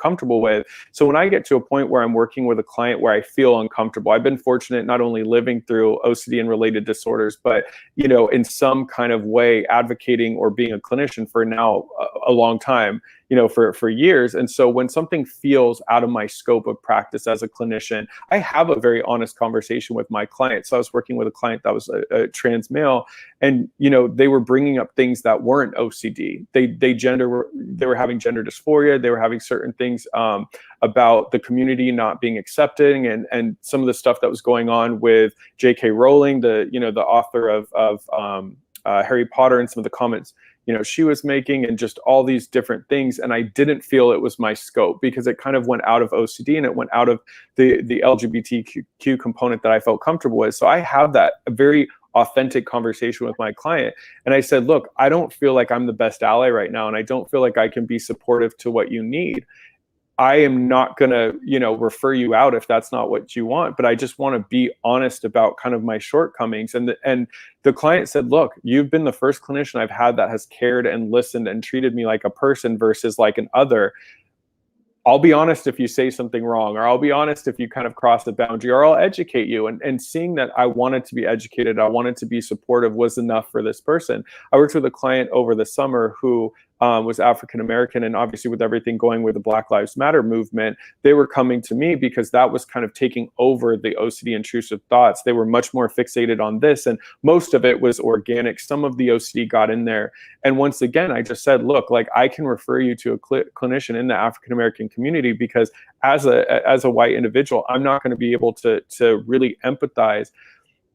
comfortable with. So when I get to a point where I'm working with a client where I feel uncomfortable, I've been fortunate not only living through OCD and related disorders, but in some kind of way advocating or being a clinician for now a long time, for years. And so when something feels out of my scope of practice as a clinician, I have a very honest conversation with my client. So I was working with a client that was a trans male, and they were bringing up things that weren't OCD. They were having gender dysphoria. They were having certain things about the community not being accepting, and some of the stuff that was going on with J.K. Rowling, the author of Harry Potter, and some of the comments she was making, and just all these different things. And I didn't feel it was my scope, because it kind of went out of OCD and it went out of the LGBTQ component that I felt comfortable with. So I have that very authentic conversation with my client. And I said, look, I don't feel like I'm the best ally right now, and I don't feel like I can be supportive to what you need. I am not going to, refer you out if that's not what you want, but I just want to be honest about kind of my shortcomings. And the client said, look, you've been the first clinician I've had that has cared and listened and treated me like a person versus like an other. I'll be honest if you say something wrong, or I'll be honest if you kind of cross the boundary, or I'll educate you. And seeing that I wanted to be educated, I wanted to be supportive, was enough for this person. I worked with a client over the summer who was African-American, and obviously with everything going with the Black Lives Matter movement, they were coming to me because that was kind of taking over the OCD intrusive thoughts. They were much more fixated on this, and most of it was organic. Some of the OCD got in there. And once again, I just said, look, like, I can refer you to a clinician in the African-American community, because as a white individual, I'm not going to be able to really empathize.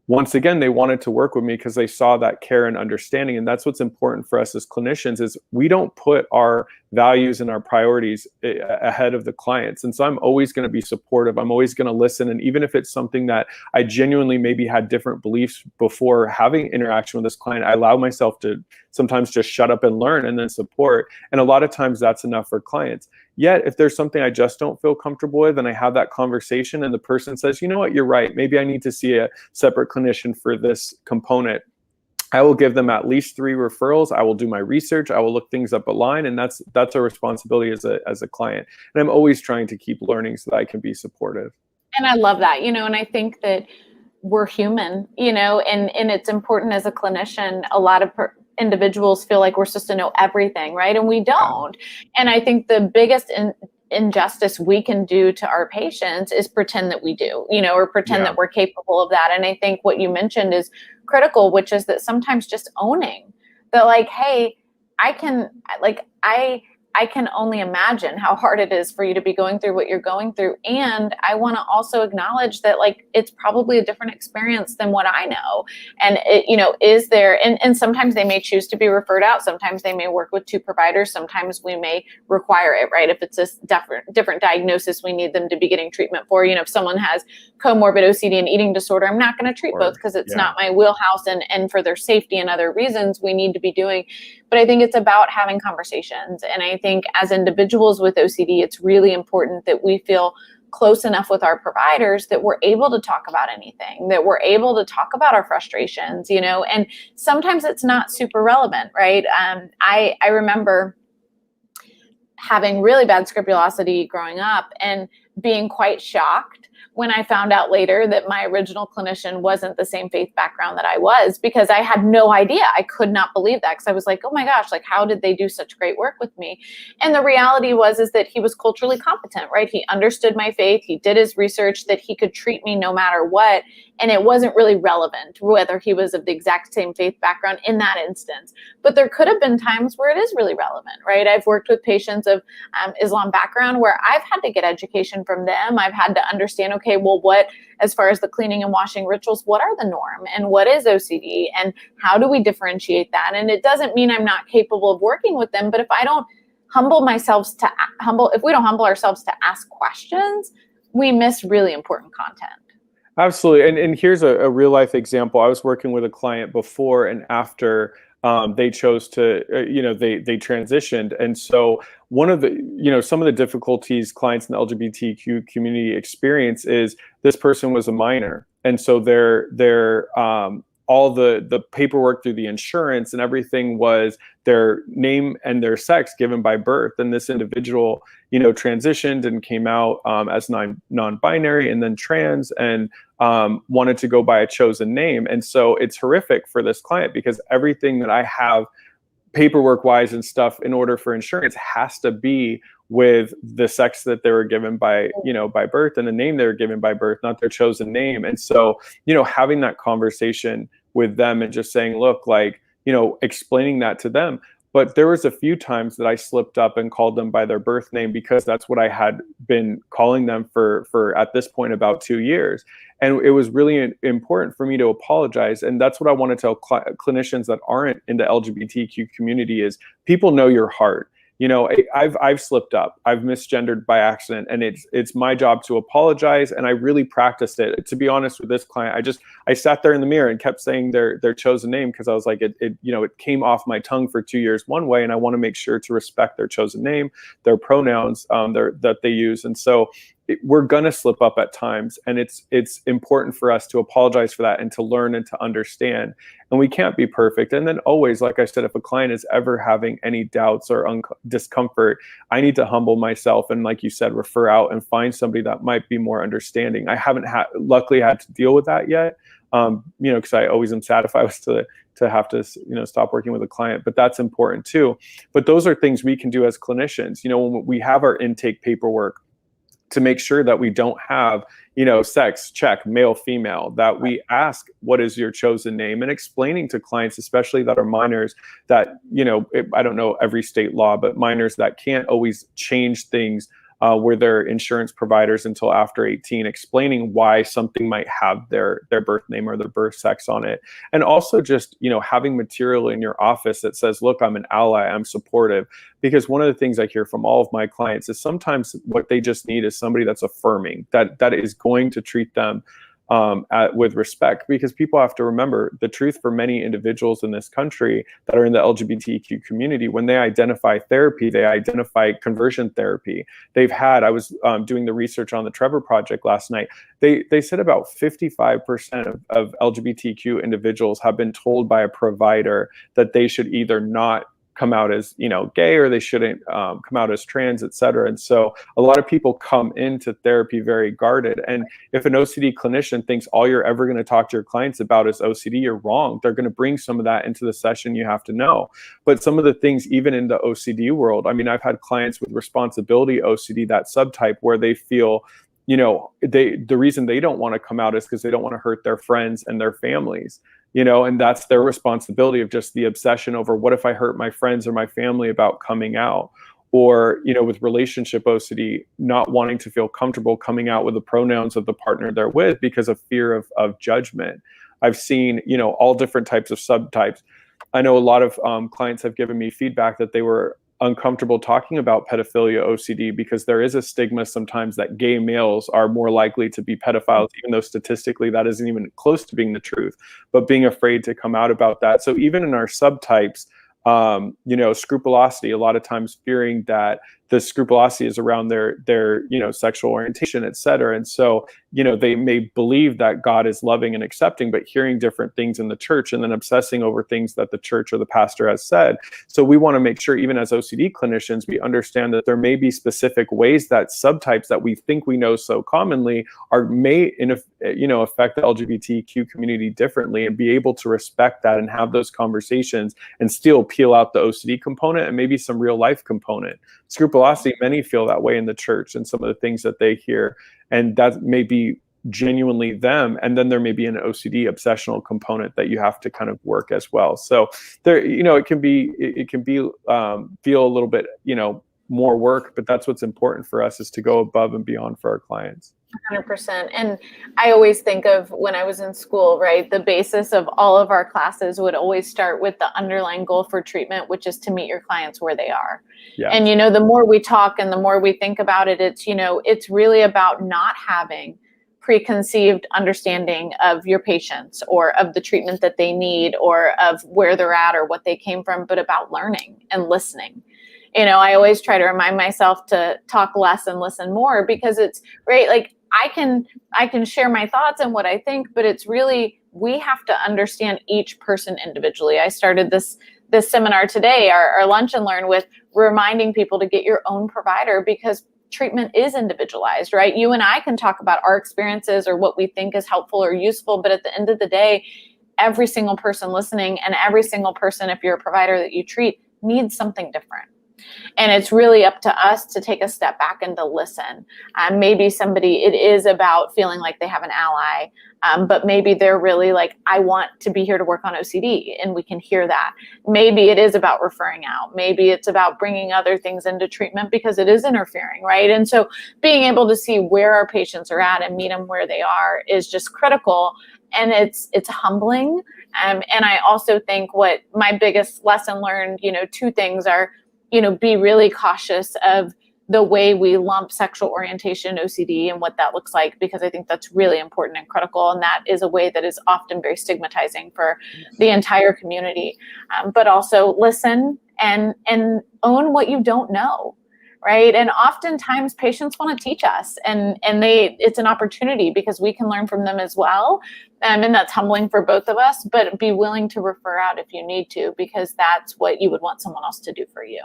Once again, they wanted to work with me because they saw that care and understanding. And that's what's important for us as clinicians, is we don't put our values and our priorities ahead of the clients. And so I'm always going to be supportive. I'm always going to listen. And even if it's something that I genuinely maybe had different beliefs before having interaction with this client, I allow myself to sometimes just shut up and learn and then support. And a lot of times that's enough for clients. Yet, if there's something I just don't feel comfortable with, and I have that conversation and the person says, you know what, you're right, maybe I need to see a separate clinician for this component, I will give them at least 3 referrals. I will do my research. I will look things up online. And that's a responsibility as a client. And I'm always trying to keep learning so that I can be supportive. And I love that, and I think that we're human, and it's important as a clinician. A lot of individuals feel like we're supposed to know everything, right? And we don't. And I think the biggest injustice we can do to our patients is pretend that we do, or pretend that we're capable of that. And I think what you mentioned is critical, which is that sometimes just owning that, like, hey, I can only imagine how hard it is for you to be going through what you're going through. And I want to also acknowledge that, like, it's probably a different experience than what I know. And is there, and sometimes they may choose to be referred out. Sometimes they may work with 2 providers. Sometimes we may require it, right? If it's a different diagnosis, we need them to be getting treatment for, if someone has comorbid OCD and eating disorder, I'm not going to treat both because it's not my wheelhouse, and for their safety and other reasons we need to be doing. But I think it's about having conversations. And I think as individuals with OCD, it's really important that we feel close enough with our providers that we're able to talk about anything, that we're able to talk about our frustrations, and sometimes it's not super relevant, right? I remember having really bad scrupulosity growing up and being quite shocked when I found out later that my original clinician wasn't the same faith background that I was, because I had no idea. I could not believe that, because I was like, oh my gosh, like, how did they do such great work with me? And the reality is that he was culturally competent, right? He understood my faith. He did his research, that he could treat me no matter what. And it wasn't really relevant whether he was of the exact same faith background in that instance. But there could have been times where it is really relevant, right? I've worked with patients of Islam background where I've had to get education from them. I've had to understand, okay, well, what, as far as the cleaning and washing rituals, what are the norm, and what is OCD, and how do we differentiate that? And it doesn't mean I'm not capable of working with them, but if I don't if we don't humble ourselves to ask questions, we miss really important content. Absolutely. And here's a real life example. I was working with a client before and after they chose to, they transitioned. And so one of the, some of the difficulties clients in the LGBTQ community experience is this person was a minor. And so their all the paperwork through the insurance and everything was their name and their sex given by birth. And this individual, transitioned and came out as non-binary and then trans, and wanted to go by a chosen name. And so it's horrific for this client, because everything that I have paperwork wise and stuff in order for insurance has to be with the sex that they were given by, by birth, and the name they were given by birth, not their chosen name. And so, having that conversation with them and just saying, look, like, explaining that to them. But there was a few times that I slipped up and called them by their birth name because that's what I had been calling them for at this point about 2 years. And it was really important for me to apologize. And that's what I want to tell clinicians that aren't in the LGBTQ community is people know your heart. You know, I've slipped up, I've misgendered by accident, and it's my job to apologize. And I really practiced it. To be honest with this client, I sat there in the mirror and kept saying their chosen name because I was like, it came off my tongue for 2 years one way, and I want to make sure to respect their chosen name, their pronouns that they use. And so we're gonna slip up at times, and it's important for us to apologize for that and to learn and to understand. And we can't be perfect. And then always, like I said, if a client is ever having any doubts or discomfort, I need to humble myself and, like you said, refer out and find somebody that might be more understanding. I haven't luckily had to deal with that yet, because I always am sad if I was to have to, stop working with a client, but that's important too. But those are things we can do as clinicians. When we have our intake paperwork, to make sure that we don't have, sex, check, male, female, that we ask, what is your chosen name? And explaining to clients, especially that are minors, that, I don't know every state law, but minors that can't always change things where they're insurance providers until after 18, explaining why something might have their birth name or their birth sex on it. And also just, having material in your office that says, look, I'm an ally, I'm supportive. Because one of the things I hear from all of my clients is sometimes what they just need is somebody that's affirming, that is going to treat them with respect, because people have to remember the truth for many individuals in this country that are in the LGBTQ community. When they identify therapy, they identify conversion therapy. I was doing the research on the Trevor Project last night. They said about 55% of LGBTQ individuals have been told by a provider that they should either not come out as gay, or they shouldn't come out as trans, et cetera. And so a lot of people come into therapy very guarded. And if an OCD clinician thinks all you're ever going to talk to your clients about is OCD, you're wrong. They're going to bring some of that into the session. You have to know. But some of the things, even in the OCD world, I've had clients with responsibility OCD, that subtype, where they feel the reason they don't want to come out is because they don't want to hurt their friends and their families, and that's their responsibility of just the obsession over what if I hurt my friends or my family about coming out, or, with relationship OCD, not wanting to feel comfortable coming out with the pronouns of the partner they're with because of fear of judgment. I've seen, all different types of subtypes. I know a lot of clients have given me feedback that they were uncomfortable talking about pedophilia OCD because there is a stigma sometimes that gay males are more likely to be pedophiles, even though statistically that isn't even close to being the truth, but being afraid to come out about that. So even in our subtypes, scrupulosity, a lot of times fearing that the scrupulosity is around their sexual orientation, et cetera. And so, they may believe that God is loving and accepting, but hearing different things in the church and then obsessing over things that the church or the pastor has said. So we want to make sure, even as OCD clinicians, we understand that there may be specific ways that subtypes that we think we know so commonly may affect the LGBTQ community differently, and be able to respect that and have those conversations and still peel out the OCD component and maybe some real life component. Scrupulosity, many feel that way in the church and some of the things that they hear, and that may be genuinely them. And then there may be an OCD obsessional component that you have to kind of work as well. So there, it can be feel a little bit, more work, but that's what's important for us, is to go above and beyond for our clients. 100%. And I always think of when I was in school, right? The basis of all of our classes would always start with the underlying goal for treatment, which is to meet your clients where they are. Yeah. And, the more we talk and the more we think about it, it's really about not having preconceived understanding of your patients or of the treatment that they need or of where they're at or what they came from, but about learning and listening. I always try to remind myself to talk less and listen more, because it's right. Like I can share my thoughts and what I think, but it's really, we have to understand each person individually. I started this seminar today, our lunch and learn, with reminding people to get your own provider, because treatment is individualized, right? You and I can talk about our experiences or what we think is helpful or useful, but at the end of the day, every single person listening and every single person, if you're a provider that you treat, needs something different. And it's really up to us to take a step back and to listen. Maybe somebody, it is about feeling like they have an ally, but maybe they're really like, I want to be here to work on OCD, and we can hear that. Maybe it is about referring out. Maybe it's about bringing other things into treatment because it is interfering, right? And so being able to see where our patients are at and meet them where they are is just critical. And it's humbling. And I also think what my biggest lesson learned, two things are, be really cautious of the way we lump sexual orientation OCD and what that looks like, because I think that's really important and critical. And that is a way that is often very stigmatizing for the entire community. But also listen and own what you don't know. Right. And oftentimes patients want to teach us, and it's an opportunity because we can learn from them as well. And that's humbling for both of us, but be willing to refer out if you need to, because that's what you would want someone else to do for you.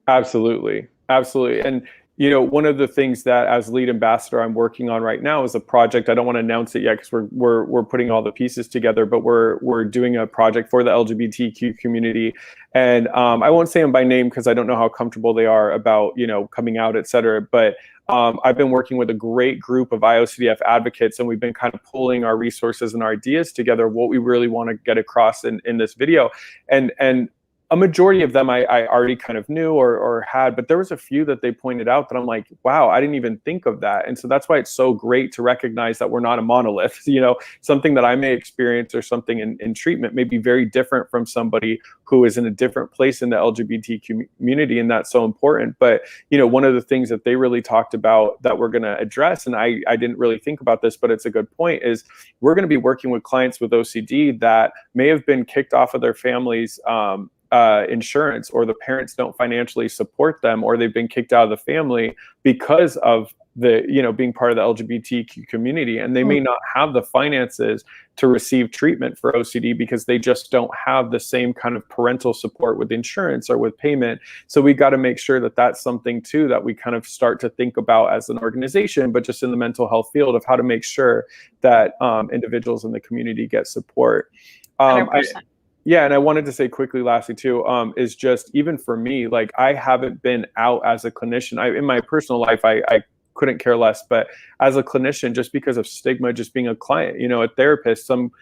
Absolutely. Absolutely. And, one of the things that as lead ambassador I'm working on right now is a project. I don't want to announce it yet because we're putting all the pieces together, but we're doing a project for the LGBTQ community. And I won't say them by name because I don't know how comfortable they are about, coming out, et cetera. But I've been working with a great group of IOCDF advocates, and we've been kind of pulling our resources and our ideas together, what we really want to get across in this video. And a majority of them I already kind of knew or had, but there was a few that they pointed out that I'm like, wow, I didn't even think of that. And so that's why it's so great to recognize that we're not a monolith. Something that I may experience or something in treatment may be very different from somebody who is in a different place in the LGBT community, and that's so important. But one of the things that they really talked about that we're going to address, and I didn't really think about this, but it's a good point, is we're going to be working with clients with OCD that may have been kicked off of their families insurance, or the parents don't financially support them, or they've been kicked out of the family because of the being part of the LGBTQ community, and they may not have the finances to receive treatment for OCD because they just don't have the same kind of parental support with insurance or with payment. So we got to make sure that that's something too that we kind of start to think about as an organization, but just in the mental health field, of how to make sure that individuals in the community get support. 100%. Yeah, and I wanted to say quickly, lastly too, is just even for me, like I haven't been out as a clinician. In my personal life, I couldn't care less, but as a clinician, just because of stigma, just being a client, a therapist, some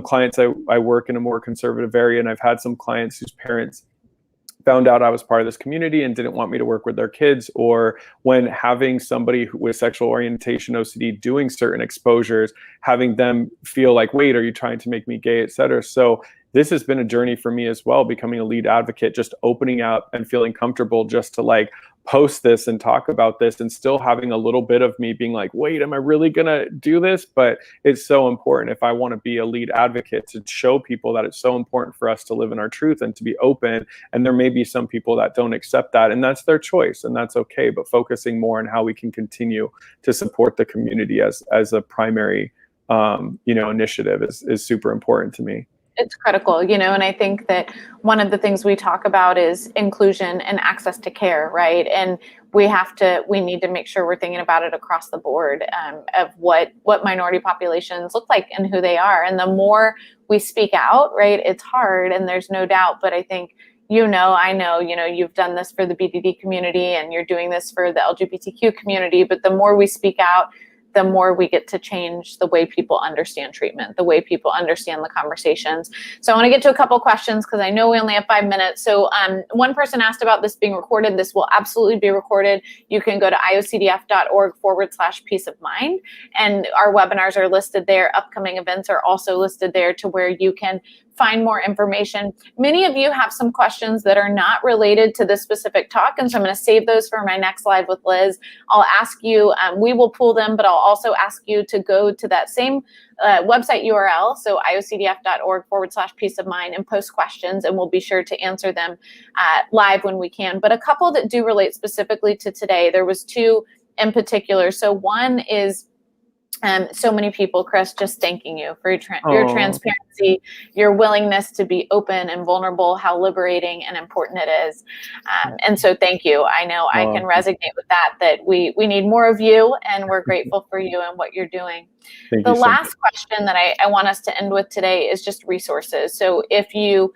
clients, I work in a more conservative area, and I've had some clients whose parents found out I was part of this community and didn't want me to work with their kids, or when having somebody with sexual orientation OCD doing certain exposures, having them feel like, wait, are you trying to make me gay, et cetera. So this has been a journey for me as well, becoming a lead advocate, just opening up and feeling comfortable just to like post this and talk about this, and still having a little bit of me being like, wait, am I really gonna do this? But it's so important if I want to be a lead advocate to show people that it's so important for us to live in our truth and to be open. And there may be some people that don't accept that, and that's their choice, and that's okay. But focusing more on how we can continue to support the community as a primary initiative is super important to me. It's critical, and I think that one of the things we talk about is inclusion and access to care, right? And we need to make sure we're thinking about it across the board, of what minority populations look like and who they are. And the more we speak out, right, it's hard, and there's no doubt, but I think I know, you've done this for the BDD community and you're doing this for the LGBTQ community, but the more we speak out, the more we get to change the way people understand treatment, the way people understand the conversations. So I want to get to a couple questions because I know we only have 5 minutes. So one person asked about this being recorded. This will absolutely be recorded. You can go to iocdf.org/peace of mind. And our webinars are listed there. Upcoming events are also listed there to where you can find more information. Many of you have some questions that are not related to this specific talk, and so I'm going to save those for my next live with Liz. I'll ask you, we will pull them, but I'll also ask you to go to that same website URL, so iocdf.org/peace of mind, and post questions, and we'll be sure to answer them live when we can. But a couple that do relate specifically to today, there was two in particular. So one is, so many people, Chris, just thanking you for your transparency, your willingness to be open and vulnerable, how liberating and important it is. And so thank you. I know I can resonate with that we need more of you, and we're grateful for you and what you're doing. Thank The you so much. last question that I want us to end with today is just resources. So if you,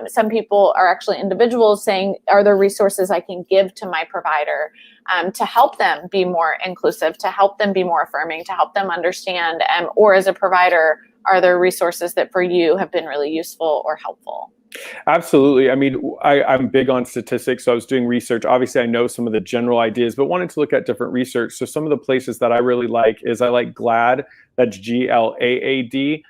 some people are actually individuals saying, are there resources I can give to my provider to help them be more inclusive, to help them be more affirming, to help them understand, or as a provider, are there resources that for you have been really useful or helpful? Absolutely. I mean, I'm big on statistics, so I was doing research. Obviously, I know some of the general ideas, but wanted to look at different research. So some of the places that I really like is I like GLAAD, that's GLAAD.org.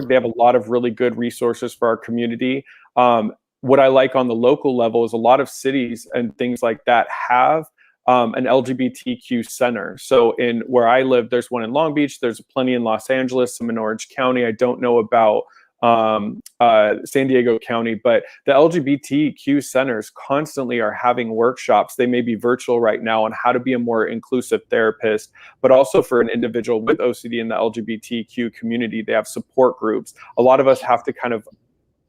They have a lot of really good resources for our community. What I like on the local level is a lot of cities and things like that have an LGBTQ center. So in where I live, there's one in Long Beach, there's plenty in Los Angeles, some in Orange County. I don't know about San Diego County, but the LGBTQ centers constantly are having workshops. They may be virtual right now on how to be a more inclusive therapist, but also for an individual with OCD in the LGBTQ community, they have support groups. A lot of us have to kind of,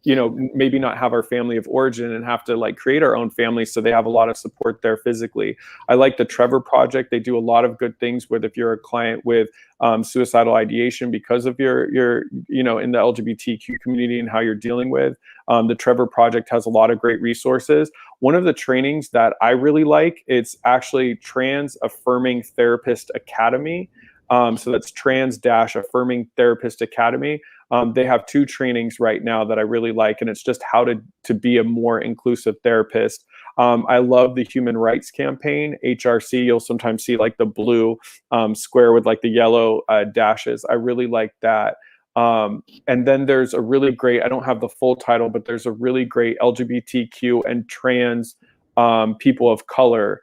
you know, maybe not have our family of origin and have to like create our own family. So they have a lot of support there physically. I like the Trevor Project. They do a lot of good things with, if you're a client with suicidal ideation because of your, you know, in the LGBTQ community and how you're dealing with. The Trevor Project has a lot of great resources. One of the trainings that I really like, it's actually Trans Affirming Therapist Academy. So that's Trans-Affirming Therapist Academy. They have 2 trainings right now that I really like, and it's just how to be a more inclusive therapist. I love the Human Rights Campaign, HRC. You'll sometimes see like the blue square with like the yellow dashes. I really like that. And then there's a really great, I don't have the full title, but there's a really great LGBTQ and trans people of color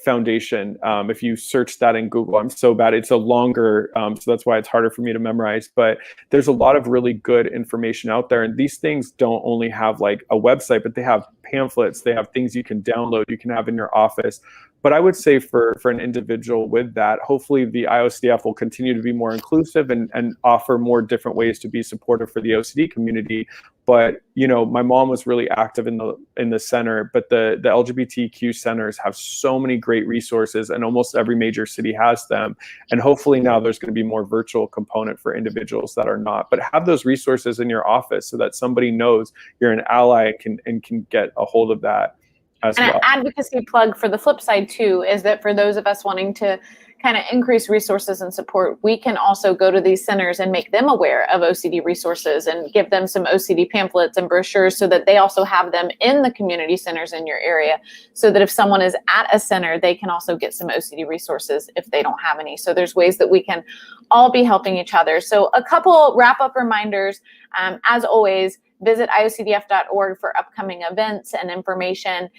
foundation. If you search that in Google, I'm so bad. It's a longer, so that's why it's harder for me to memorize, but there's a lot of really good information out there. And these things don't only have like a website, but they have pamphlets, they have things you can download, you can have in your office. But I would say for an individual with that, hopefully the IOCDF will continue to be more inclusive and offer more different ways to be supportive for the OCD community. But, you know, my mom was really active in the center, but the LGBTQ centers have so many great resources, and almost every major city has them. And hopefully now there's going to be more virtual component for individuals that are not. But have those resources in your office so that somebody knows you're an ally and can get a hold of that. And an advocacy plug for the flip side too is that for those of us wanting to kind of increase resources and support, we can also go to these centers and make them aware of OCD resources and give them some OCD pamphlets and brochures so that they also have them in the community centers in your area, so that if someone is at a center, they can also get some OCD resources if they don't have any. So there's ways that we can all be helping each other. So a couple wrap-up reminders, as always, visit iocdf.org for upcoming events and information.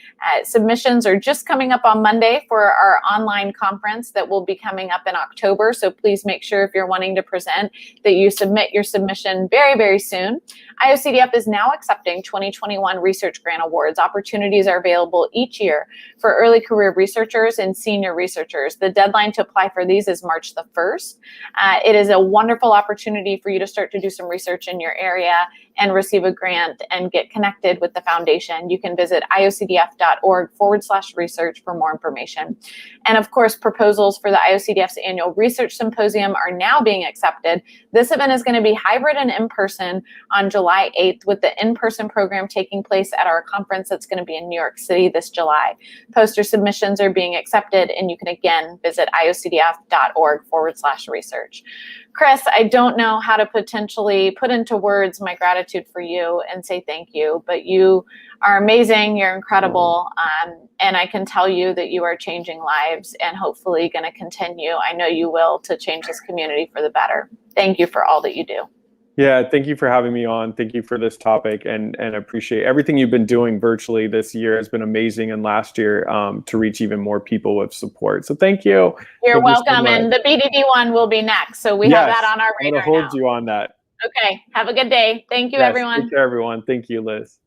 Submissions are just coming up on Monday for our online conference that will be coming up in October. So please make sure if you're wanting to present that you submit your submission very, very soon. IOCDF is now accepting 2021 Research Grant Awards. Opportunities are available each year for early career researchers and senior researchers. The deadline to apply for these is March the 1st. It is a wonderful opportunity for you to start to do some research in your area and receive a grant and get connected with the foundation. You can visit iocdf.org/research for more information. And of course, proposals for the IOCDF's annual research symposium are now being accepted. This event is going to be hybrid and in person on July 8th, with the in-person program taking place at our conference that's going to be in New York City this July. Poster submissions are being accepted, and you can again visit iocdf.org/research. Chris, I don't know how to potentially put into words my gratitude for you and say thank you, but you are amazing, you're incredible, and I can tell you that you are changing lives and hopefully going to continue, I know you will, to change this community for the better. Thank you for all that you do. Yeah, thank you for having me on. Thank you for this topic, and appreciate everything you've been doing virtually this year. Has been amazing, and last year to reach even more people with support. So thank you. You're welcome, and the BDD one will be next, so we have that on our radar now. I'm going to hold you on that. Okay, have a good day. Thank you, everyone. Take care, everyone. Thank you, Liz.